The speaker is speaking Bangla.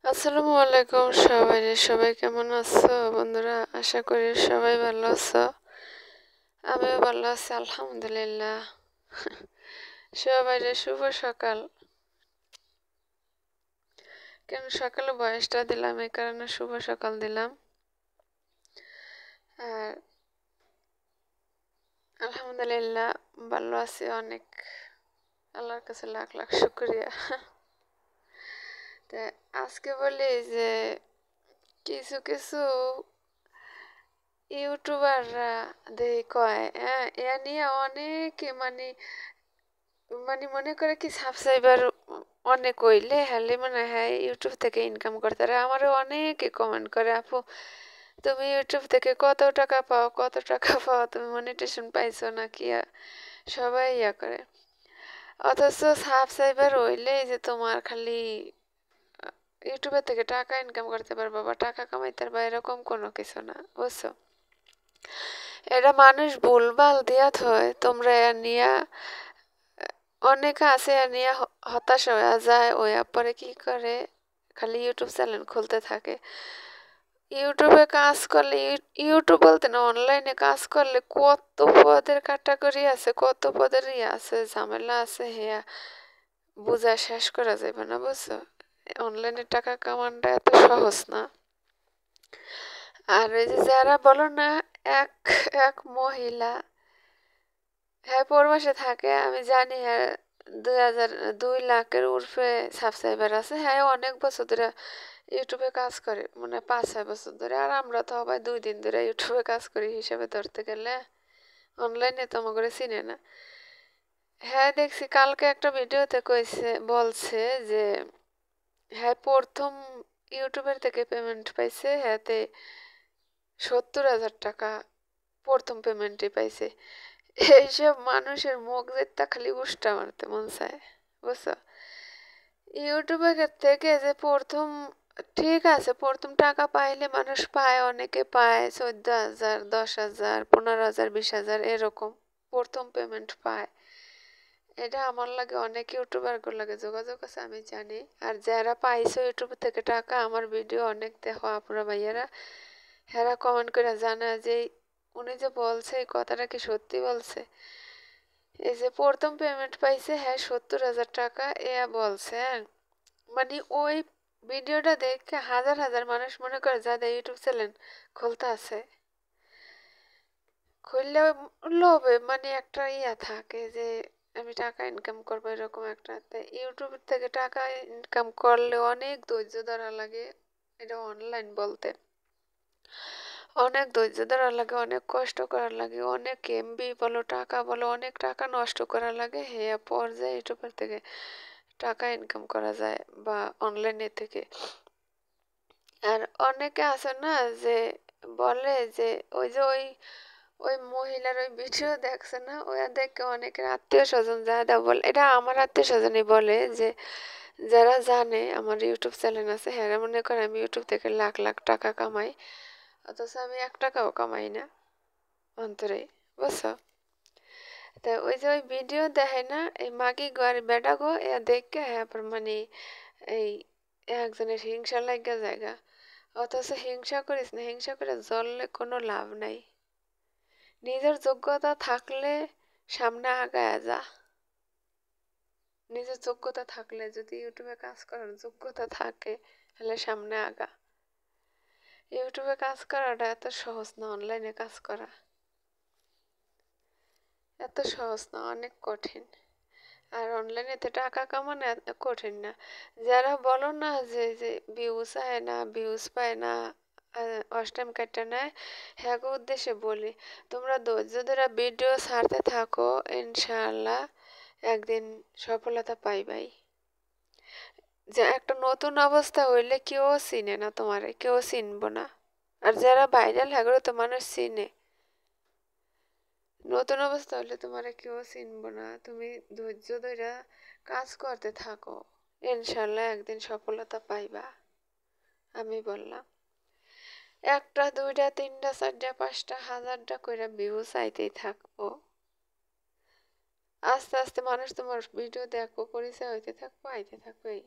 আসসালামু আলাইকুম সবাই কেমন আছো বন্ধুরা? আশা করি সবাই ভালো আছো। আমিও ভালো আছি আলহামদুলিল্লাহ। সবাই শুভ সকাল। কেন সকালে বয়সটা দিলাম এই কারণে শুভ সকাল দিলাম। আর আলহামদুলিল্লাহ ভালো আছি অনেক, আল্লাহর কাছে লাখ লাখ শুকরিয়া। তা আজকে বলি যে কিছু কিছু ইউটিউবাররা কয় হ্যাঁ এ নিয়ে অনেকে মানে মনে করে কি সাবস্ক্রাইবার অনেক হইলে হলে মানে হ্যাঁ ইউটিউব থেকে ইনকাম করতে পারে। আমারও অনেকে কমেন্ট করে, আপু তুমি ইউটিউব থেকে কত টাকা পাও তুমি মনিটেশন পাইছো নাকি? সবাই ইয়া করে, অথচ সাবস্ক্রাইবার হইলে যে তোমার খালি ইউটিউবের থেকে টাকা ইনকাম করতে পারবা বা টাকা কামাইতে পারবা এরকম কোনো কিছু না, বুঝছো? এটা মানুষ ভুলভাল দিয়া থয়। তোমরা নিয়া অনেকে আছে নিয়ে হতাশ হয়ে যায়, ওই পরে কি করে খালি ইউটিউব চ্যানেল খুলতে থাকে। ইউটিউবে কাজ করলে ইউটিউব বলতে না, অনলাইনে কাজ করলে কত পদের ক্যাটাগরি আছে, কত পদের আছে, ঝামেলা আছে, হেয়া বুঝা শেষ করা যাবে না, বুঝছো? অনলাইনে টাকা কামানটা এত সহজ না। আর এই যে যারা বলো না, এক এক মহিলা হ্যাঁ প্রবাসে থাকে, আমি জানি হ্যাঁ 2,000 2 লাখের উর্ফে সাবস্ক্রাইবার আছে। হ্যাঁ অনেক বছর ধরে ইউটিউবে কাজ করে, মানে 5-6 বছর ধরে। আর আমরা তো আবার 2 দিন ধরে ইউটিউবে কাজ করি হিসাবে ধরতে গেলে, অনলাইনে তো আমার চিনে না। হ্যাঁ দেখছি কালকে একটা ভিডিওতে বলছে যে হ্যাঁ প্রথম ইউটিউবের থেকে পেমেন্ট পাইছে, হ্যাঁতে 70,000 টাকা প্রথম পেমেন্টই পাইছে। এইসব মানুষের মুখ দেখতে খালি উষ্টা মারতে মন চায়, বুঝছো? ইউটিউবের থেকে যে প্রথম, ঠিক আছে প্রথম টাকা পাইলে মানুষ পায়, অনেকে পায় 14,000 10,000 15,000 20,000 এরকম প্রথম পেমেন্ট পায়। এটা আমার লাগে অনেক ইউটিউবার লাগে যোগাযোগ আছে, আমি জানি। আর যারা পাইছো ইউটিউব থেকে টাকা, আমার ভিডিও অনেক দেখো আপনারা ভাইয়ারা, হেরা কমেন্ট করে জানা যে উনি যে বলছে এই কথাটা কি সত্যি বলছে। এই যে প্রথম পেমেন্ট পাইছে হ্যাঁ 70,000 টাকা এ বলছে, হ্যাঁ মানে ওই ভিডিওটা দেখে হাজার হাজার মানুষ মনে করে যাদের ইউটিউব চ্যানেল খুলতে আছে, খুললে লোভে মানে একটা থাকে যে আমি টাকা ইনকাম করবো এরকম একটা। ইউটিউব থেকে টাকা ইনকাম করলে অনেক ধৈর্য ধরা লাগে। এটা অনলাইন বলতে অনেক ধৈর্য ধরা লাগে, অনেক কষ্ট করা লাগে, অনেক এমবি বলো টাকা বলো অনেক টাকা নষ্ট করা লাগে। হে পর্যায়ে ইউটিউবের থেকে টাকা ইনকাম করা যায় বা অনলাইনের থেকে। আর অনেকে আছে না যে বলে যে ওই যে ওই ওই মহিলার ওই ভিডিও দেখছে না, ওই দেখে অনেকের আত্মীয় স্বজন যা বলে, এটা আমার আত্মীয় স্বজনই বলে যে যারা জানে আমার ইউটিউব চ্যানেল আছে হ্যাঁ মনে করে আমি ইউটিউব থেকে লাখ লাখ টাকা কামাই, অথচ আমি 1 টাকাও কামাই না অন্তরে, বুঝছো? তা ওই যে ওই ভিডিও দেখে না, এই মাগি গো আর বেটা গো এ দেখে হ্যাঁ মানে এই একজনের হিংসা লাগা জায়গা। অথচ হিংসা করিস না, হিংসা করে জ্বললে কোনো লাভ নাই। নিজের যোগ্যতা থাকলে সামনে আগায় যা। নিজের যোগ্যতা থাকলে, যদি ইউটিউবে কাজ করার যোগ্যতা থাকে তাহলে সামনে আগা। ইউটিউবে কাজ করাটা এত সহজ না, অনলাইনে কাজ করা এত সহজ না, অনেক কঠিন। আর অনলাইনেতে টাকা কামানো এত কঠিন না। যারা বলো না যে যে ভিউজ আয় না, ভিউজ পায় না, অষ্টম কাটটা নেয়, হ্যাঁ উদ্দেশ্যে বলি তোমরা ধৈর্য ধরে ভিডিও ছাড়তে থাকো, ইনশাআল্লাহ একদিন সফলতা পাইবাই। যে একটা নতুন অবস্থা হইলে কেউ চিনে না, তোমারে কেউ চিনবো না। আর যারা ভাইরাল হ্যাগো তো মানুষ চিনে। নতুন অবস্থা হলে তোমারে কেউ চিনবো না। তুমি ধৈর্য ধরে কাজ করতে থাকো, ইনশাল্লাহ একদিন সফলতা পাইবা। আমি বললাম একটা দুইটা তিনটা চারটা পাঁচটা হাজারটা কইরা ভিউ চাইতেই থাকবো। আস্তে আস্তে মানুষ তোমার ভিডিও দেখবো, পরিচয় হইতে থাকবো, আইতে থাকবো। এই